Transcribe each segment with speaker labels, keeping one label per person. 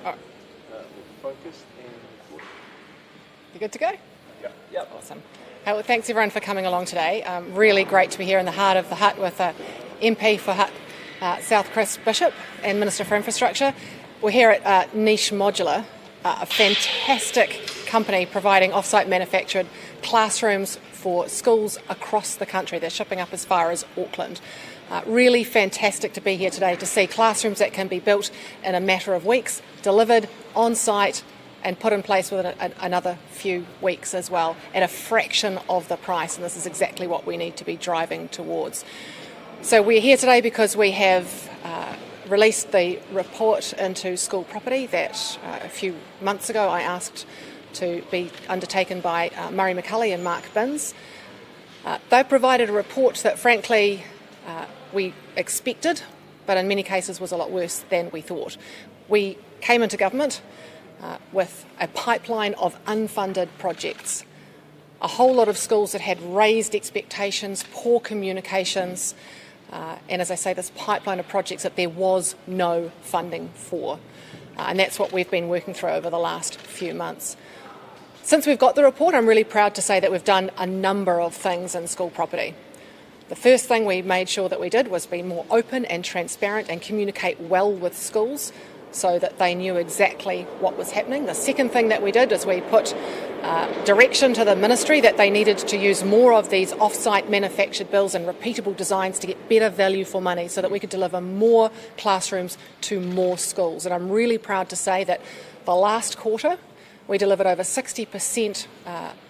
Speaker 1: Focused and recorded.
Speaker 2: You good to go?
Speaker 1: Yeah. Yep.
Speaker 2: Awesome. Well, thanks everyone for coming along today. Really great to be here in the heart of the hut with MP for Hut South Chris Bishop and Minister for Infrastructure. We're here at Niche Modular, a fantastic company providing off-site manufactured classrooms for schools across the country. They're shipping up as far as Auckland. Really fantastic to be here today to see classrooms that can be built in a matter of weeks, delivered on site and put in place within another few weeks as well, at a fraction of the price, and this is exactly what we need to be driving towards. So we're here today because we have released the report into school property that a few months ago I asked to be undertaken by Murray McCulley and Mark Binns. They've provided a report that frankly we expected, but in many cases was a lot worse than we thought. We came into government with a pipeline of unfunded projects, a whole lot of schools that had raised expectations, poor communications, and as I say, this pipeline of projects that there was no funding for. And that's what we've been working through over the last few months. Since we've got the report, I'm really proud to say that we've done a number of things in school property. The first thing we made sure that we did was be more open and transparent and communicate well with schools so that they knew exactly what was happening. The second thing that we did is we put direction to the ministry that they needed to use more of these off-site manufactured builds and repeatable designs to get better value for money so that we could deliver more classrooms to more schools. And I'm really proud to say that the last quarter we delivered over 60%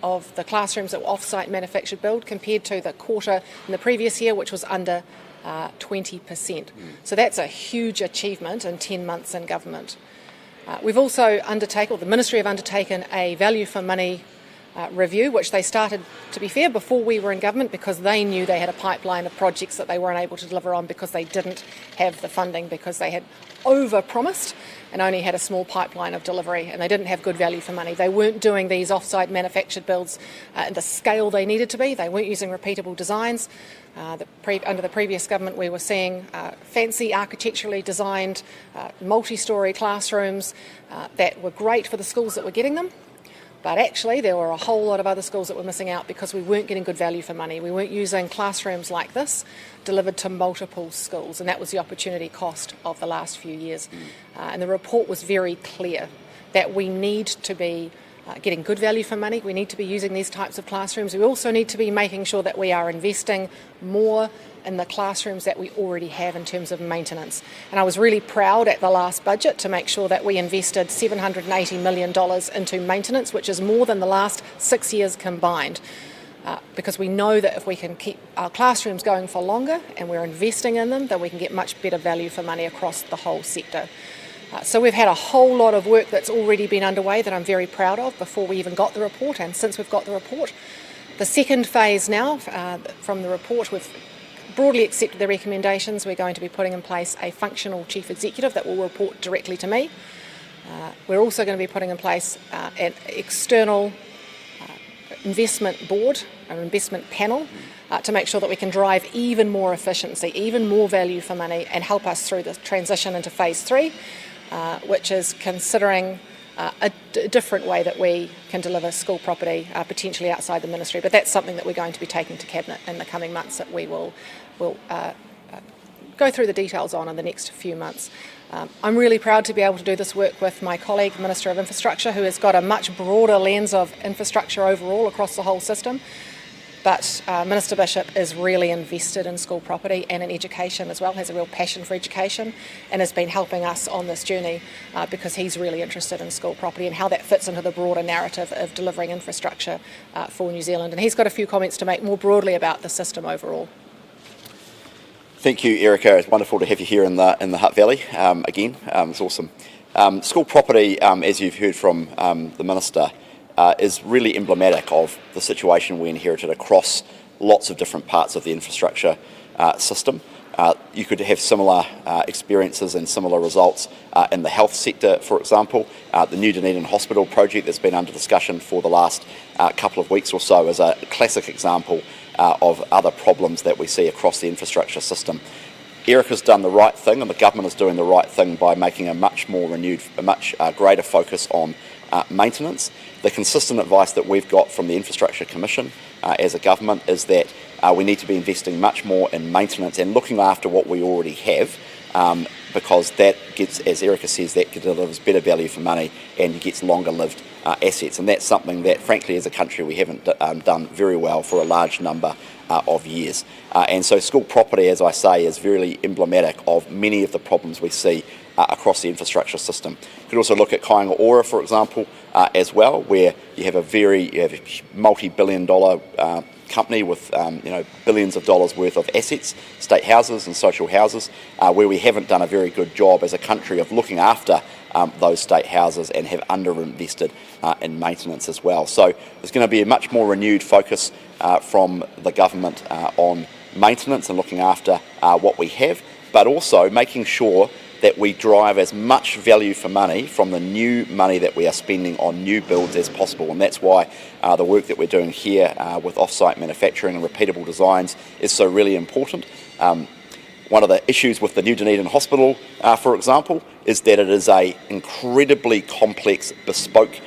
Speaker 2: of the classrooms that were off-site manufactured build compared to the quarter in the previous year, which was under 20%. So that's a huge achievement in 10 months in government. We've also undertaken, or the Ministry have undertaken, a value for money review, which they started, to be fair, before we were in government because they knew they had a pipeline of projects that they weren't able to deliver on because they didn't have the funding, because they had over-promised and only had a small pipeline of delivery, and they didn't have good value for money. They weren't doing these off-site manufactured builds at the scale they needed to be. They weren't using repeatable designs. Under the previous government, we were seeing fancy architecturally designed multi-storey classrooms that were great for the schools that were getting them. But actually, there were a whole lot of other schools that were missing out because we weren't getting good value for money. We weren't using classrooms like this delivered to multiple schools, and that was the opportunity cost of the last few years. And the report was very clear that we need to be getting good value for money. We need to be using these types of classrooms. We also need to be making sure that we are investing more in the classrooms that we already have in terms of maintenance. And I was really proud at the last budget to make sure that we invested $780 million into maintenance, which is more than the last 6 years combined. Because we know that if we can keep our classrooms going for longer and we're investing in them, then we can get much better value for money across the whole sector. So we've had a whole lot of work that's already been underway that I'm very proud of before we even got the report, and since we've got the report. The second phase now from the report, we've broadly accepted the recommendations. We're going to be putting in place a functional chief executive that will report directly to me. We're also going to be putting in place an external investment board, an investment panel, to make sure that we can drive even more efficiency, even more value for money, and help us through the transition into phase 3, which is considering a different way that we can deliver school property, potentially outside the ministry. But that's something that we're going to be taking to Cabinet in the coming months that we will go through the details on in the next few months. I'm really proud to be able to do this work with my colleague, Minister of Infrastructure, who has got a much broader lens of infrastructure overall across the whole system. But Minister Bishop is really invested in school property and in education as well, has a real passion for education, and has been helping us on this journey because he's really interested in school property and how that fits into the broader narrative of delivering infrastructure for New Zealand. And he's got a few comments to make more broadly about the system overall.
Speaker 3: Thank you, Erica. It's wonderful to have you here in the Hutt Valley again. It's awesome. School property, as you've heard from the Minister, is really emblematic of the situation we inherited across lots of different parts of the infrastructure system. You could have similar experiences and similar results in the health sector, for example. The new Dunedin Hospital project that's been under discussion for the last couple of weeks or so is a classic example of other problems that we see across the infrastructure system. Erica's done the right thing, and the government is doing the right thing by making a much greater focus on maintenance. The consistent advice that we've got from the Infrastructure Commission as a government is that we need to be investing much more in maintenance and looking after what we already have, because that gets, as Erica says, that delivers better value for money and gets longer lived assets, and that's something that frankly as a country we haven't done very well for a large number of years. And so school property, as I say, is very emblematic of many of the problems we see across the infrastructure system. You could also look at Kāinga Ora, for example, as well, where you have a multi-billion-dollar company with billions of dollars worth of assets, state houses and social houses, where we haven't done a very good job as a country of looking after those state houses and have underinvested in maintenance as well. So there's going to be a much more renewed focus from the government on maintenance and looking after what we have, but also making sure that we drive as much value for money from the new money that we are spending on new builds as possible. And that's why the work that we're doing here with off-site manufacturing and repeatable designs is so really important. One of the issues with the new Dunedin Hospital, for example, is that it is a incredibly complex, bespoke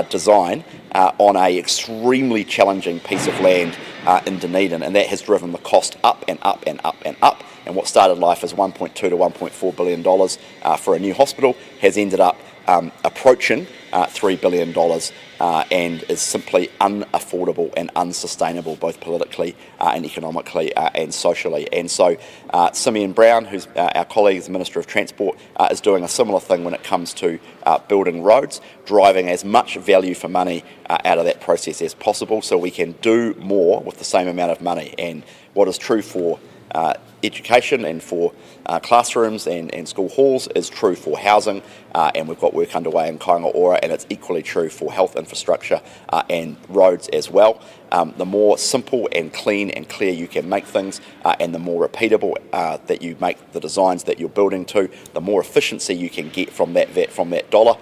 Speaker 3: design on a extremely challenging piece of land in Dunedin, and that has driven the cost up and up and up and up. And what started life as $1.2 to $1.4 billion for a new hospital has ended up approaching $3 billion and is simply unaffordable and unsustainable, both politically and economically and socially. And so Simeon Brown, who's our colleague as the Minister of Transport, is doing a similar thing when it comes to building roads, driving as much value for money out of that process as possible so we can do more with the same amount of money. And what is true for education and for classrooms and school halls is true for housing, and we've got work underway in Kāinga Ora, and it's equally true for health infrastructure and roads as well. The more simple and clean and clear you can make things, and the more repeatable that you make the designs that you're building to, the more efficiency you can get from that dollar,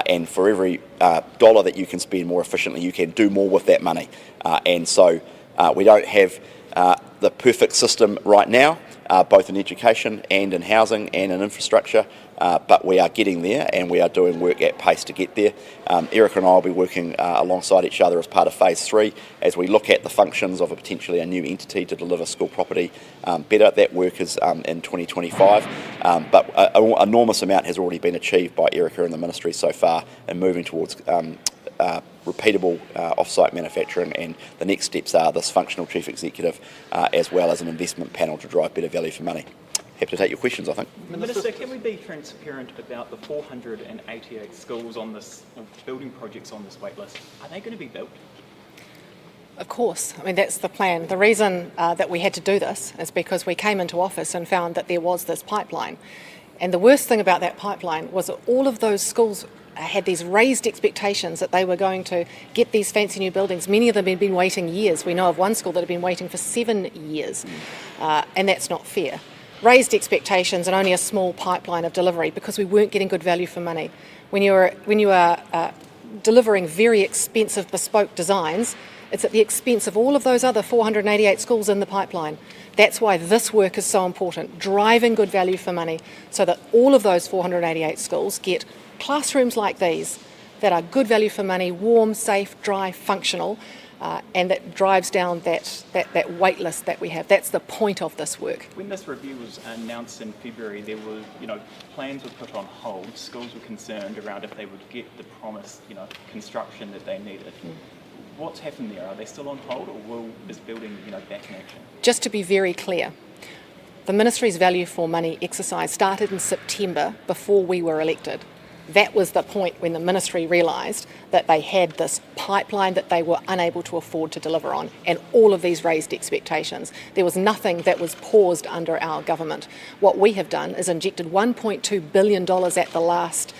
Speaker 3: and for every dollar that you can spend more efficiently, you can do more with that money. And so we don't have the perfect system right now, both in education and in housing and in infrastructure, but we are getting there, and we are doing work at pace to get there. Erica and I will be working alongside each other as part of Phase 3 as we look at the functions of potentially a new entity to deliver school property better. That work is in 2025, but an enormous amount has already been achieved by Erica and the Ministry so far in moving towards repeatable off-site manufacturing, and the next steps are this functional chief executive as well as an investment panel to drive better value for money. Happy to take your questions, I think.
Speaker 1: Minister, can we be transparent about the 488 schools on this, building projects on this wait list? Are they going to be built?
Speaker 2: Of course. I mean, that's the plan. The reason that we had to do this is because we came into office and found that there was this pipeline. And the worst thing about that pipeline was that all of those schools had these raised expectations that they were going to get these fancy new buildings. Many of them had been waiting years. We know of one school that had been waiting for 7 years, and that's not fair. Raised expectations and only a small pipeline of delivery because we weren't getting good value for money. When you are delivering very expensive bespoke designs, it's at the expense of all of those other 488 schools in the pipeline. That's why this work is so important, driving good value for money so that all of those 488 schools get classrooms like these that are good value for money, warm, safe, dry, functional, and that drives down that wait list that we have. That's the point of this work.
Speaker 1: When this review was announced in February, there were, plans were put on hold. Schools were concerned around if they would get the promised, construction that they needed. What's happened there? Are they still on hold, or is building, back in action?
Speaker 2: Just to be very clear, the Ministry's value for money exercise started in September before we were elected. That was the point when the Ministry realised that they had this pipeline that they were unable to afford to deliver on, and all of these raised expectations. There was nothing that was paused under our government. What we have done is injected $1.2 billion at the last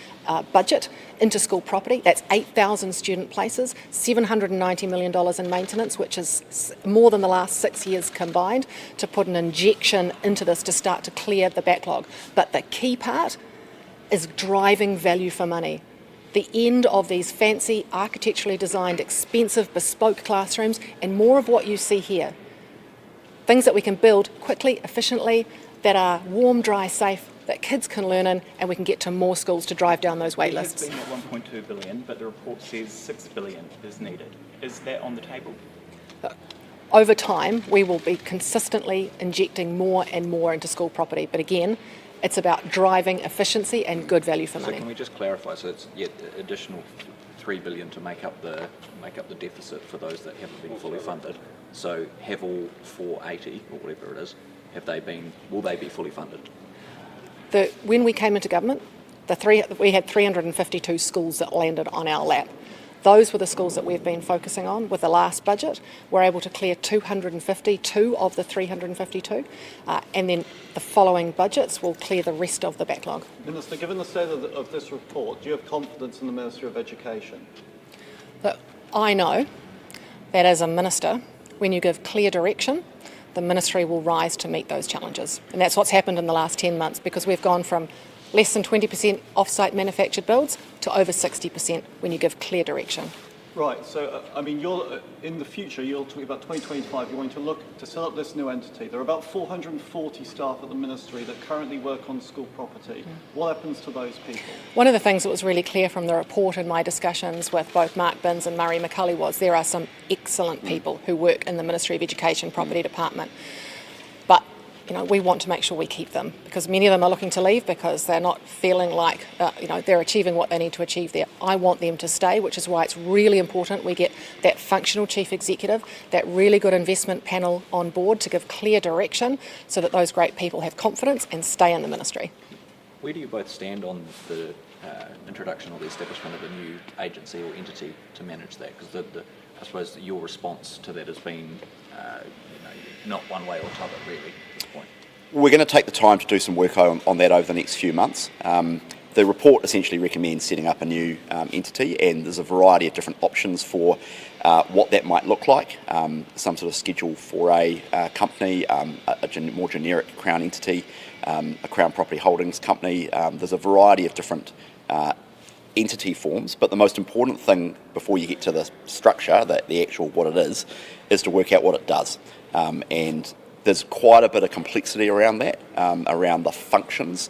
Speaker 2: budget into school property. That's 8,000 student places, $790 million in maintenance, which is more than the last 6 years combined, to put an injection into this to start to clear the backlog. But the key part is driving value for money. The end of these fancy, architecturally designed, expensive, bespoke classrooms, and more of what you see here. Things that we can build quickly, efficiently, that are warm, dry, safe, that kids can learn in, and we can get to more schools to drive down those wait
Speaker 1: It
Speaker 2: lists.
Speaker 1: has been at 1.2 billion, but the report says 6 billion is needed. Is that on the table?
Speaker 2: Over time, we will be consistently injecting more and more into school property. But again, it's about driving efficiency and good value for
Speaker 4: So
Speaker 2: money.
Speaker 4: can we just clarify? So it's additional $3 billion to make up the deficit for those that haven't been fully funded. So have all 480 or whatever it is, will they be fully funded?
Speaker 2: When we came into government, we had 352 schools that landed on our lap. Those were the schools that we've been focusing on. With the last budget, we're able to clear 252 of the 352, and then the following budgets will clear the rest of the backlog.
Speaker 5: Minister, given the state of this report, do you have confidence in the Ministry of Education?
Speaker 2: But I know that as a minister, when you give clear direction, the ministry will rise to meet those challenges. And that's what's happened in the last 10 months, because we've gone from less than 20% off-site manufactured builds to over 60% when you give clear direction.
Speaker 5: Right, so in the future, you're talking about 2025, you're going to look to set up this new entity. There are about 440 staff at the ministry that currently work on school property. What happens to those people?
Speaker 2: One of the things that was really clear from the report and my discussions with both Mark Binns and Murray McCulley was there are some excellent people who work in the Ministry of Education Property Department. But we want to make sure we keep them, because many of them are looking to leave because they're not feeling like they're achieving what they need to achieve there. I want them to stay, which is why it's really important we get that functional chief executive, that really good investment panel on board to give clear direction so that those great people have confidence and stay in the ministry.
Speaker 4: Where do you both stand on the introduction or the establishment of a new agency or entity to manage that? Because I suppose your response to that has been not one way or t'other, really, at this point.
Speaker 3: We're going to take the time to do some work on that over the next few months. The report essentially recommends setting up a new entity, and there's a variety of different options for what that might look like. Some sort of schedule for a company, a more generic Crown entity, a Crown Property Holdings company. There's a variety of different entity forms, but the most important thing before you get to the structure, the actual what it is to work out what it does. And there's quite a bit of complexity around that, around the functions.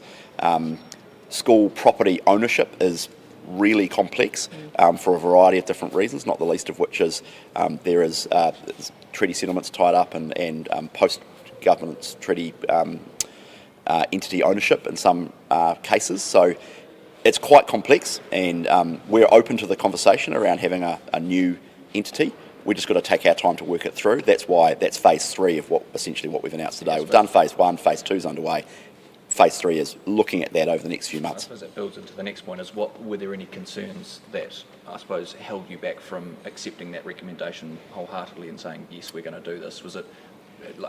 Speaker 3: School property ownership is really complex for a variety of different reasons, not the least of which is there is treaty settlements tied up and post-governance treaty entity ownership in some cases. So it's quite complex, and we're open to the conversation around having a new entity. We've just got to take our time to work it through. That's phase 3 of what we've announced today. We've done phase 1, phase 2 is underway. Phase 3 is looking at that over the next few months.
Speaker 4: I suppose that builds into the next point is were there any concerns that I suppose held you back from accepting that recommendation wholeheartedly and saying, yes, we're going to do this? Was it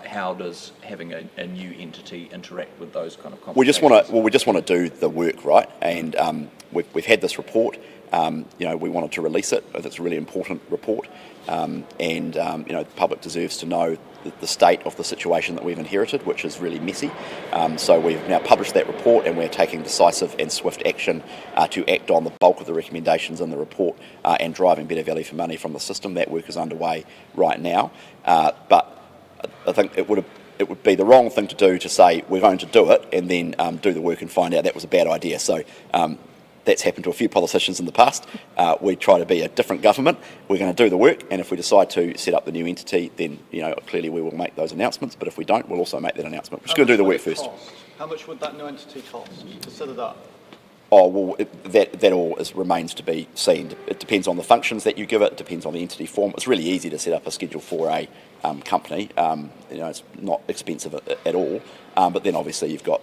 Speaker 4: how does having a new entity interact with those kind of conversations?
Speaker 3: We just want to do the work, right? And we've had this report. We wanted to release it. It's a really important report, and the public deserves to know the state of the situation that we've inherited, which is really messy. So we've now published that report, and we're taking decisive and swift action to act on the bulk of the recommendations in the report and driving better value for money from the system. That work is underway right now, but I think it would be the wrong thing to do to say we're going to do it and then do the work and find out that was a bad idea. So that's happened to a few politicians in the past. We try to be a different government. We're going to do the work, and if we decide to set up the new entity, then clearly we will make those announcements. But if we don't, we'll also make that announcement. We're just going to do the work first.
Speaker 5: How much would that new entity cost to set it up?
Speaker 3: Oh, well, that all remains to be seen. It depends on the functions that you give it. It depends on the entity form. It's really easy to set up a Schedule 4A company. It's not expensive at all. But then obviously you've got,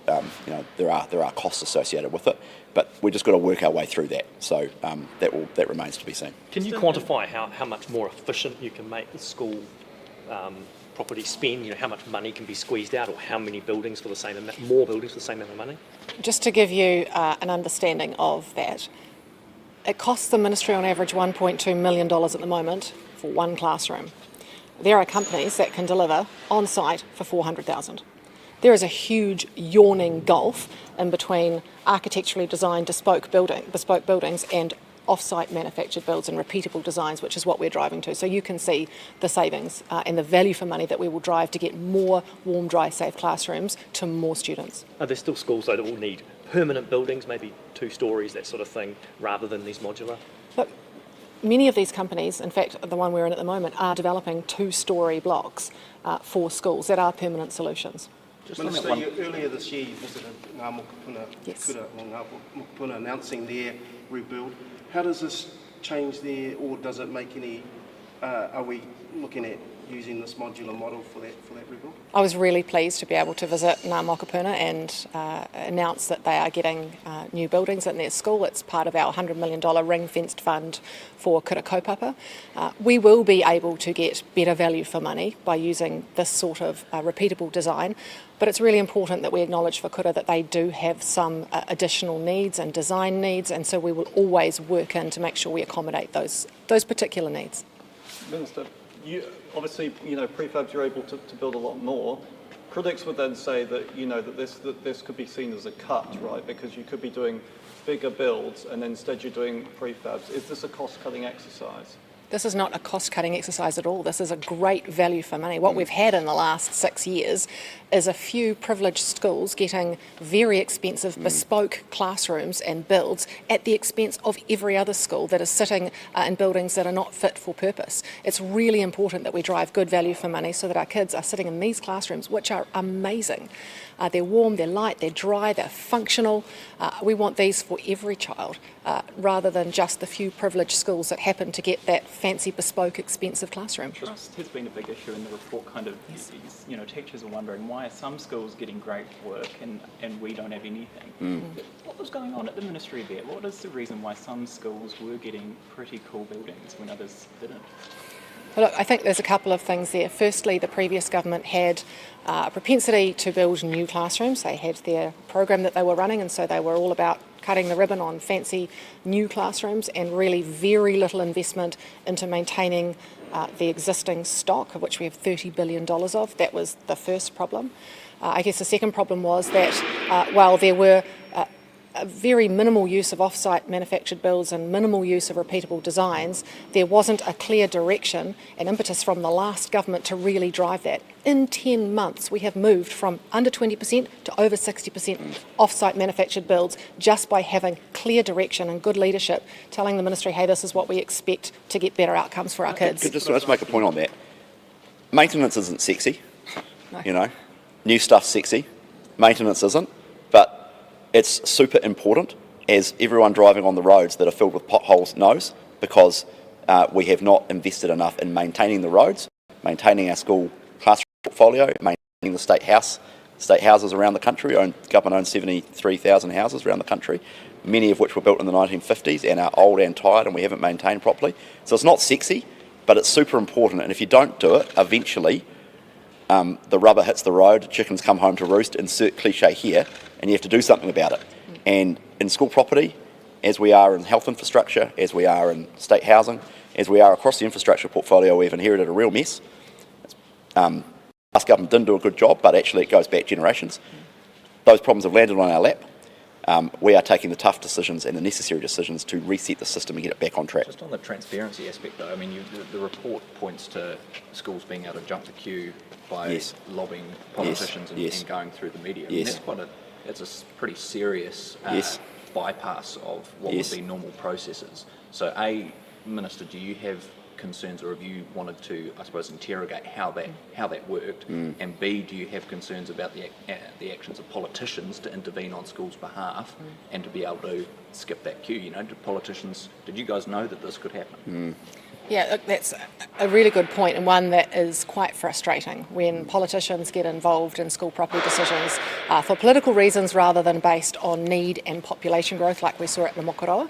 Speaker 3: there are costs associated with it. But we've just got to work our way through that. So that remains to be seen.
Speaker 6: Can you quantify how much more efficient you can make the school property spend? How much money can be squeezed out, or how many buildings for the same amount, more buildings for the same amount of money?
Speaker 2: Just to give you an understanding of that, it costs the ministry on average $1.2 million at the moment for one classroom. There are companies that can deliver on site for $400,000. There is a huge yawning gulf in between architecturally designed bespoke buildings and off-site manufactured builds and repeatable designs, which is what we're driving to. So you can see the savings and the value for money that we will drive to get more warm, dry, safe classrooms to more students.
Speaker 6: Are there still schools though that will need permanent buildings, maybe 2 stories, that sort of thing, rather than these modular?
Speaker 2: Look, many of these companies, in fact the one we're in at the moment, are developing 2-storey blocks for schools that are permanent solutions.
Speaker 7: Minister, earlier this year you visited Ngā Mokopuna,
Speaker 2: Yes.
Speaker 7: Ngā Mokopuna announcing their rebuild. How does this change there, or does it make any, are we looking at using this modular model for that rebuild?
Speaker 2: I was really pleased to be able to visit Ngā Mokopuna and announce that they are getting new buildings in their school. It's part of our $100 million ring-fenced fund for kura kaupapa. We will be able to get better value for money by using this sort of repeatable design, but it's really important that we acknowledge for kura that they do have some additional needs and design needs, and so we will always work in to make sure we accommodate those particular needs.
Speaker 5: Minister, obviously, prefabs you're able to build a lot more. Critics would then say that, that this could be seen as a cut, right? Because you could be doing bigger builds and instead you're doing prefabs. Is this a cost-cutting exercise?
Speaker 2: This is not a cost-cutting exercise at all. This is a great value for money. What we've had in the last 6 years is a few privileged schools getting very expensive bespoke classrooms and builds at the expense of every other school that is sitting in buildings that are not fit for purpose. It's really important that we drive good value for money so that our kids are sitting in these classrooms, which are amazing. They're warm, they're light, they're dry, they're functional. We want these for every child, rather than just the few privileged schools that happen to get that fancy, bespoke, expensive classroom.
Speaker 1: Trust has been a big issue in the report. Teachers are wondering why are some schools getting great work and we don't have anything. What was going on at the ministry there? What is the reason why some schools were getting pretty cool buildings when others didn't?
Speaker 2: Well, look, I think there's a couple of things there. Firstly, the previous government had a propensity to build new classrooms. They had their program that they were running, and so they were all about cutting the ribbon on fancy new classrooms and really very little investment into maintaining the existing stock, of which we have $30 billion of. That was the first problem. I guess the second problem was that while there were a very minimal use of off-site manufactured builds and minimal use of repeatable designs, there wasn't a clear direction and impetus from the last government to really drive that. In 10 months, we have moved from under 20% to over 60% off-site manufactured builds just by having clear direction and good leadership, telling the ministry, hey, this is what we expect to get better outcomes for our kids.
Speaker 3: Let's make a point on that. Maintenance isn't sexy,
Speaker 2: No.
Speaker 3: New stuff's sexy. Maintenance isn't, but it's super important, as everyone driving on the roads that are filled with potholes knows, because we have not invested enough in maintaining the roads, maintaining our school classroom portfolio, maintaining the state houses around the country. Government owns 73,000 houses around the country, many of which were built in the 1950s and are old and tired and we haven't maintained properly. So it's not sexy, but it's super important, and if you don't do it, eventually the rubber hits the road, chickens come home to roost, insert cliche here, and you have to do something about it. And in school property, as we are in health infrastructure, as we are in state housing, as we are across the infrastructure portfolio, we've inherited a real mess. Last government didn't do a good job, but actually it goes back generations. Those problems have landed on our lap. We are taking the tough decisions and the necessary decisions to reset the system and get it back on track.
Speaker 4: Just on the transparency aspect though, I mean, the report points to schools being able to jump the queue by lobbying politicians and going through the media. I mean, that's a pretty serious bypass of what would be normal processes. So Minister, do you have concerns, or have you wanted to, I suppose, interrogate how that worked? And B, do you have concerns about the actions of politicians to intervene on schools' behalf and to be able to skip that queue? Did you guys know that this could happen?
Speaker 2: Yeah, look, that's a really good point, and one that is quite frustrating when politicians get involved in school property decisions for political reasons rather than based on need and population growth like we saw at the Mokoroa.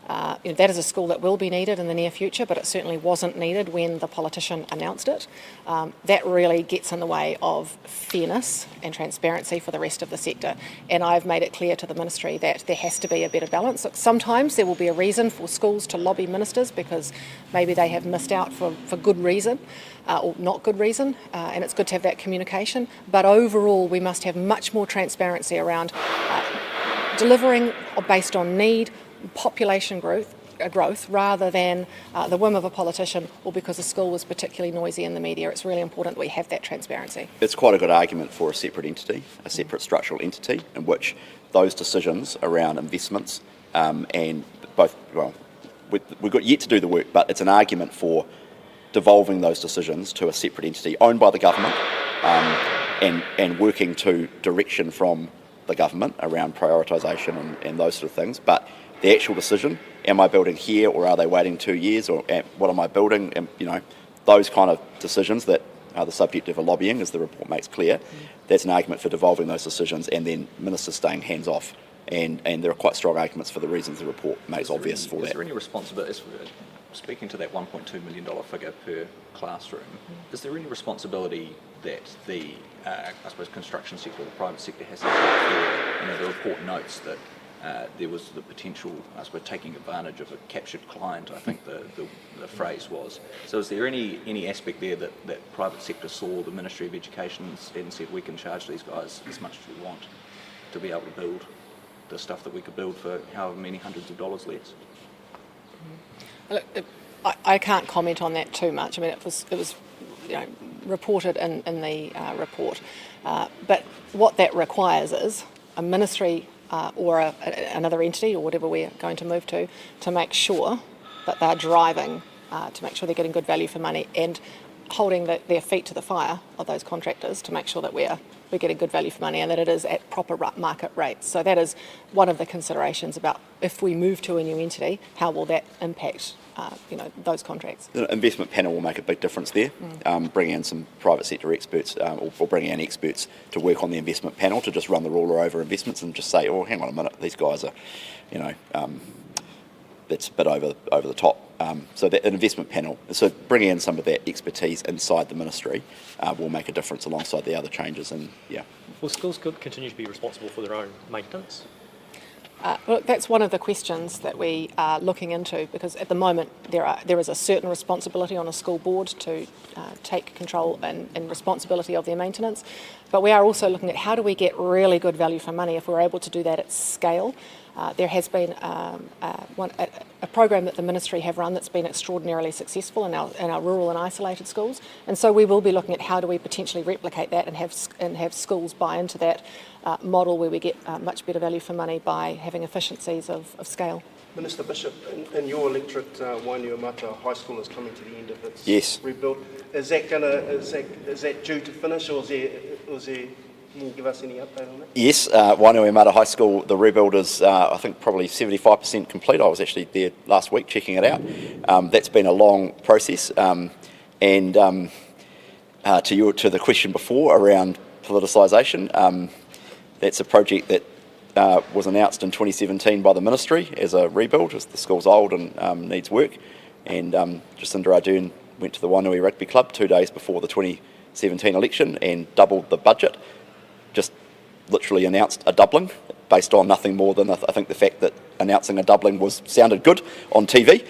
Speaker 2: That is a school that will be needed in the near future, but it certainly wasn't needed when the politician announced it. That really gets in the way of fairness and transparency for the rest of the sector, and I've made it clear to the ministry that there has to be a better balance. Look, sometimes there will be a reason for schools to lobby ministers because maybe they have missed out for good reason or not good reason, and it's good to have that communication, but overall we must have much more transparency around delivering based on need, population growth, growth rather than the whim of a politician or because a school was particularly noisy in the media. It's really important that we have that transparency.
Speaker 3: It's quite a good argument for a separate entity, a separate structural entity, in which those decisions around investments and both, well, we've got yet to do the work, but it's an argument for devolving those decisions to a separate entity owned by the government and working to direction from the government around prioritisation and those sort of things. But the actual decision, am I building here or are they waiting 2 years, or what am I building, and those kind of decisions that are the subject of a lobbying, as the report makes clear, that's an argument for devolving those decisions and then ministers staying hands off. And there are quite strong arguments for the reasons the report makes obvious for that.
Speaker 4: Is there any responsibility, speaking to that $1.2 million figure per classroom, is there any responsibility that the, I suppose, construction sector or the private sector has to take for, the report notes that there was the potential, I suppose, taking advantage of a captured client, I think the phrase was. So is there any aspect there that private sector saw the Ministry of Education and said, we can charge these guys as much as we want to be able to build the stuff that we could build for however many hundreds of dollars less?
Speaker 2: Look, I can't comment on that too much. I mean, it was reported in the report. But what that requires is a ministry or another entity or whatever we're going to move to make sure that they're driving, to make sure they're getting good value for money and holding their feet to the fire of those contractors to make sure that we're getting good value for money and that it is at proper market rates. So that is one of the considerations about if we move to a new entity, how will that impact those contracts.
Speaker 3: The investment panel will make a big difference there. Bringing in some private sector experts or bringing in experts to work on the investment panel to just run the ruler over investments and just say, oh, hang on a minute, these guys are, that's a bit over the top. So that an investment panel, so bringing in some of that expertise inside the ministry will make a difference alongside the other changes. And
Speaker 6: Will schools continue to be responsible for their own maintenance?
Speaker 2: Well, that's one of the questions that we are looking into, because at the moment there is a certain responsibility on a school board to take control and responsibility of their maintenance, but we are also looking at how do we get really good value for money if we're able to do that at scale. There has been a program that the ministry have run that's been extraordinarily successful in our rural and isolated schools, and so we will be looking at how do we potentially replicate that and have schools buy into that model where we get much better value for money by having efficiencies of scale.
Speaker 7: Minister Bishop, in your electorate, Wainuiomata High School is coming to the end of its rebuild. Is that due to finish, or is there? Can you give us any update on that? Yes,
Speaker 3: Wainuiomata High School, the rebuild is, I think, probably 75% complete. I was actually there last week checking it out. That's been a long process. And to the question before around politicisation, that's a project that was announced in 2017 by the ministry as a rebuild, as the school's old and needs work. And Jacinda Ardern went to the Wainui Rugby Club 2 days before the 2017 election and doubled the budget. Just literally announced a doubling based on nothing more than I think the fact that announcing a doubling sounded good on TV,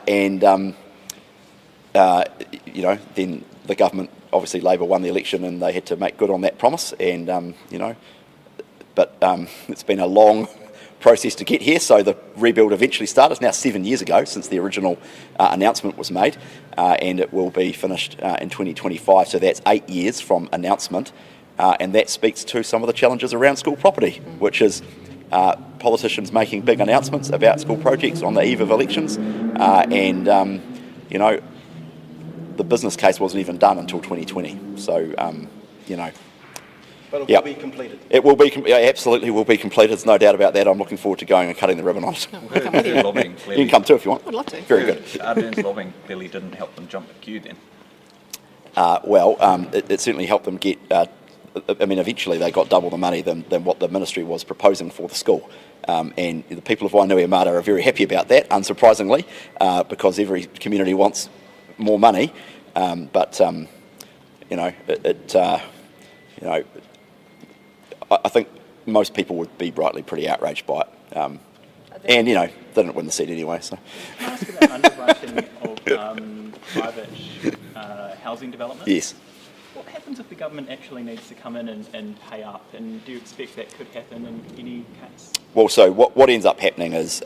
Speaker 3: then the government, obviously Labor won the election and they had to make good on that promise, and but it's been a long process to get here. So the rebuild eventually started. It's now 7 years ago since the original announcement was made, and it will be finished in 2025. So that's 8 years from announcement. And that speaks to some of the challenges around school property, which is politicians making big announcements about school projects on the eve of elections, the business case wasn't even done until 2020. So,
Speaker 7: But it will be completed.
Speaker 3: It will be, absolutely will be completed. There's no doubt about that. I'm looking forward to going and cutting the ribbon on it.
Speaker 4: Lobbying,
Speaker 3: You can come too if you want.
Speaker 2: I'd love to.
Speaker 3: Very good.
Speaker 4: Ardern's lobbying clearly didn't help them jump the queue then.
Speaker 3: It certainly helped them get. Eventually they got double the money than what the ministry was proposing for the school. And the people of Wainuiomata are very happy about that, unsurprisingly, because every community wants more money. I think most people would be rightly pretty outraged by it. They didn't win the seat anyway. So.
Speaker 1: Can I ask about underwriting of private housing development?
Speaker 3: Yes.
Speaker 1: What happens if the government actually needs to come in and pay up? And do you expect that could happen in any case?
Speaker 3: Well, so what ends up happening is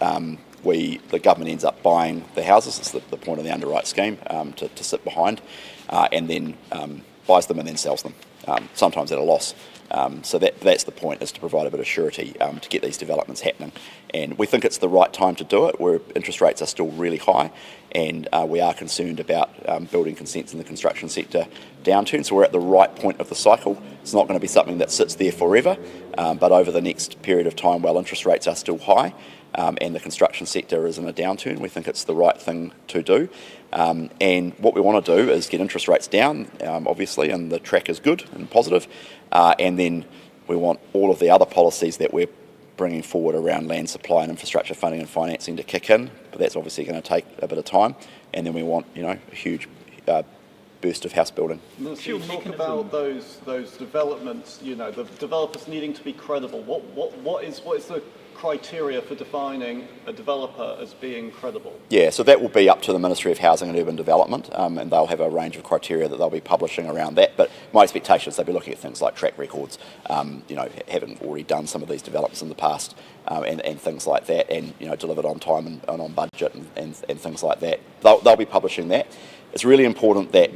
Speaker 3: the government ends up buying the houses. It's the point of the underwrite scheme, to sit behind, and then buys them and then sells them, sometimes at a loss. So that's the point, is to provide a bit of surety to get these developments happening. And we think it's the right time to do it, where interest rates are still really high, and we are concerned about building consents in the construction sector downturn. So we're at the right point of the cycle. It's not going to be something that sits there forever, but over the next period of time, while interest rates are still high and the construction sector is in a downturn, we think it's the right thing to do. And what we want to do is get interest rates down, obviously, and the track is good and positive. And then we want all of the other policies that we're bringing forward around land supply and infrastructure funding and financing to kick in, but that's obviously going to take a bit of time. And then we want, a huge burst of house building.
Speaker 5: Let's talk about those developments. The developers needing to be credible. What is the criteria for defining a developer as being credible?
Speaker 3: Yeah, so that will be up to the Ministry of Housing and Urban Development, and they'll have a range of criteria that they'll be publishing around that. But my expectation is they'll be looking at things like track records, having already done some of these developments in the past, and things like that, and delivered on time and on budget and things like that. They'll be publishing that. It's really important that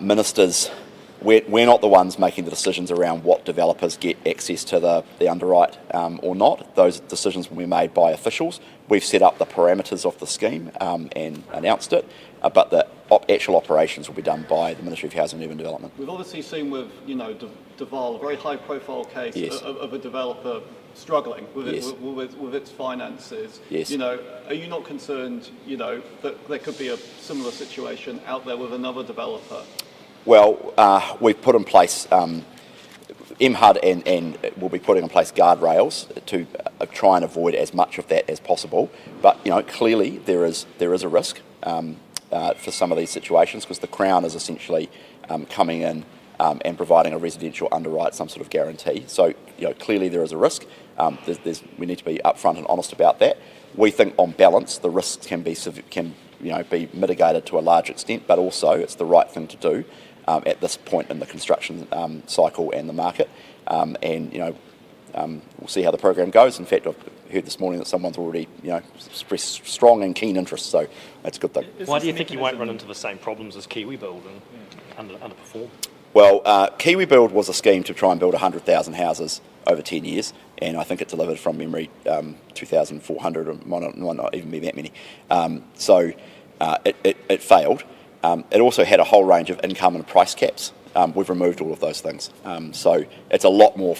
Speaker 3: ministers. We're not the ones making the decisions around what developers get access to the underwrite or not. Those decisions will be made by officials. We've set up the parameters of the scheme and announced it, but the actual operations will be done by the Ministry of Housing and Urban Development.
Speaker 5: We've obviously seen with Deval, a very high-profile case
Speaker 3: yes.
Speaker 5: of a developer struggling with,
Speaker 3: yes.
Speaker 5: with its finances.
Speaker 3: Yes.
Speaker 5: Are you not concerned, that there could be a similar situation out there with another developer?
Speaker 3: Well, we've put in place, MHUD and will be putting in place guardrails to try and avoid as much of that as possible. But, clearly there is a risk for some of these situations, because the Crown is essentially coming in and providing a residential underwrite, some sort of guarantee. So, clearly there is a risk. We need to be upfront and honest about that. We think, on balance, the risks can be mitigated to a large extent, but also it's the right thing to do at this point in the construction cycle and the market. We'll see how the program goes. In fact, I've heard this morning that someone's already expressed strong and keen interest, so that's a good thing.
Speaker 6: Why do you think you won't run into the same problems as KiwiBuild and underperform?
Speaker 3: Well, KiwiBuild was a scheme to try and build 100,000 houses over 10 years, and I think it delivered, from memory, 2,400, or might not even be that many. So it failed. It also had a whole range of income and price caps. We've removed all of those things. So it's a lot more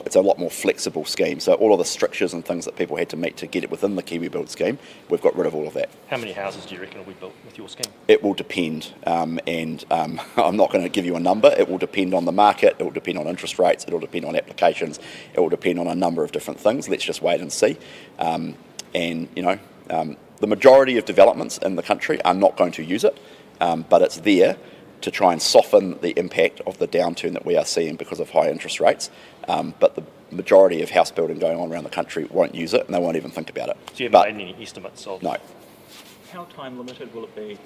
Speaker 3: flexible scheme. So all of the strictures and things that people had to meet to get it within the KiwiBuild scheme, we've got rid of all of that.
Speaker 6: How many houses do you reckon will be built with your scheme?
Speaker 3: It will depend, and I'm not going to give you a number. It will depend on the market, it will depend on interest rates, it will depend on applications, it will depend on a number of different things. Let's just wait and see. The majority of developments in the country are not going to use it, but it's there to try and soften the impact of the downturn that we are seeing because of high interest rates. But the majority of house building going on around the country won't use it, and they won't even think about it.
Speaker 6: So you haven't made any estimates of?
Speaker 3: No.
Speaker 1: How time limited will it be?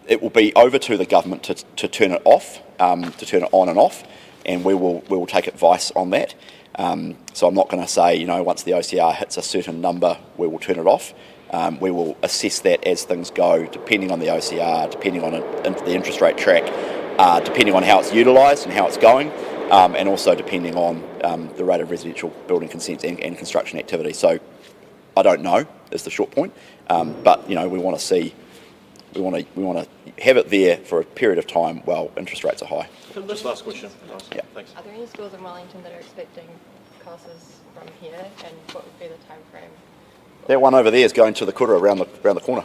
Speaker 3: It will be over to the government to turn it off, to turn it on and off, and we will take advice on that. So I'm not going to say, once the OCR hits a certain number, we will turn it off. We will assess that as things go, depending on the OCR, depending on the interest rate track, depending on how it's utilised and how it's going, and also depending on the rate of residential building consents and construction activity. So I don't know is the short point, but we want to see, we want to have it there for a period of time while interest rates are high.
Speaker 6: Just last question.
Speaker 3: Yeah.
Speaker 6: Thanks.
Speaker 8: Are there any schools in Wellington that are expecting classes from here, and what would be the time frame?
Speaker 3: That one over there is going to the Kura around the corner,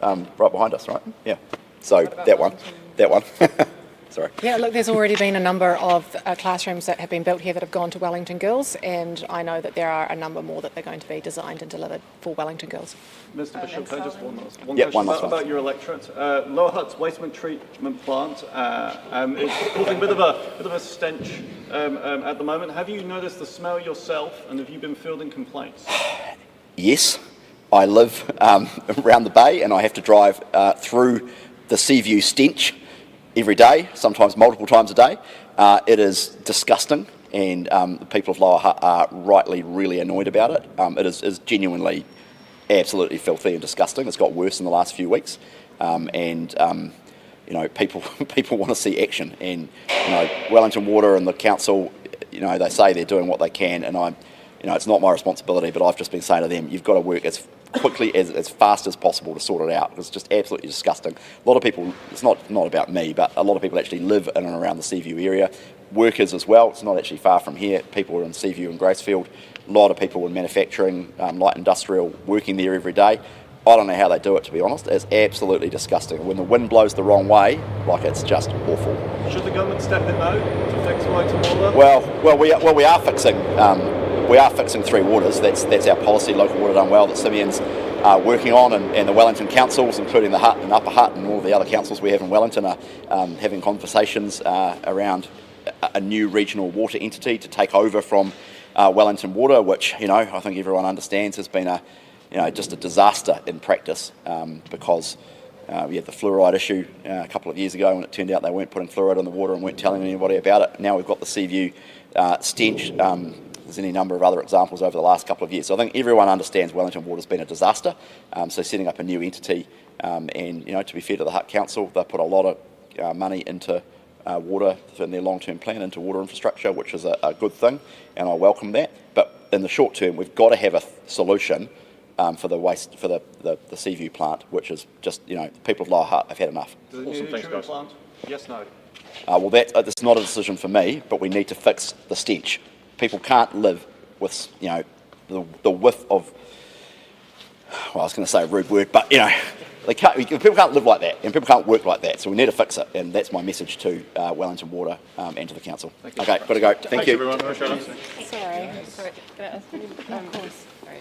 Speaker 3: right behind us, right? Yeah. So that one. Sorry.
Speaker 2: Yeah, look, there's already been a number of classrooms that have been built here that have gone to Wellington Girls, and I know that there are a number more that they're going to be designed and delivered for Wellington Girls.
Speaker 5: Mr. Bishop, can I just one
Speaker 3: last
Speaker 5: question about your electorate? Lower Hutt's waste treatment plant is causing a bit of a stench at the moment. Have you noticed the smell yourself, and have you been fielding complaints?
Speaker 3: Yes, I live around the bay, and I have to drive through the Seaview stench every day, sometimes multiple times a day. It is disgusting, and the people of Lower Hutt are rightly really annoyed about it. It is genuinely absolutely filthy and disgusting. It's got worse in the last few weeks, people want to see action. And Wellington Water and the council, they say they're doing what they can, and it's not my responsibility, but I've just been saying to them, you've got to work as quickly, as fast as possible to sort it out. It's just absolutely disgusting. A lot of people, it's not about me, but a lot of people actually live in and around the Seaview area. Workers as well, it's not actually far from here. People are in Seaview and Gracefield. A lot of people in manufacturing, light industrial, working there every day. I don't know how they do it, to be honest. It's absolutely disgusting. When the wind blows the wrong way, it's just awful.
Speaker 5: Should the government step in though to fix Wellington Water?
Speaker 3: We are fixing. We are fixing Three Waters. That's our policy. Local Water Done Well that Simeon's working on, and the Wellington councils, including the Hutt and Upper Hutt, and all the other councils we have in Wellington, are having conversations around a new regional water entity to take over from Wellington Water, which I think everyone understands has been just a disaster in practice, because we had the fluoride issue a couple of years ago, and it turned out they weren't putting fluoride in the water and weren't telling anybody about it. Now we've got the Seaview stench. There's any number of other examples over the last couple of years. So I think everyone understands Wellington Water's been a disaster. So setting up a new entity, and to be fair to the Hutt Council, they put a lot of money into water in their long-term plan, into water infrastructure, which is a good thing, and I welcome that. But in the short term, we've got to have a solution for the waste, for the Seaview plant, which is just, the people of Lower Hutt have had enough.
Speaker 5: Does it need a treatment plant? Yes, no?
Speaker 3: That's not a decision for me, but we need to fix the stench. People can't live with, the whiff of, I was going to say a rude word, but, people can't live like that, and people can't work like that, so we need to fix it, and that's my message to Wellington Water and to the council. Okay, got to go. Thank you.
Speaker 2: Sorry.
Speaker 8: Sorry, can I ask you? Of course. Sorry.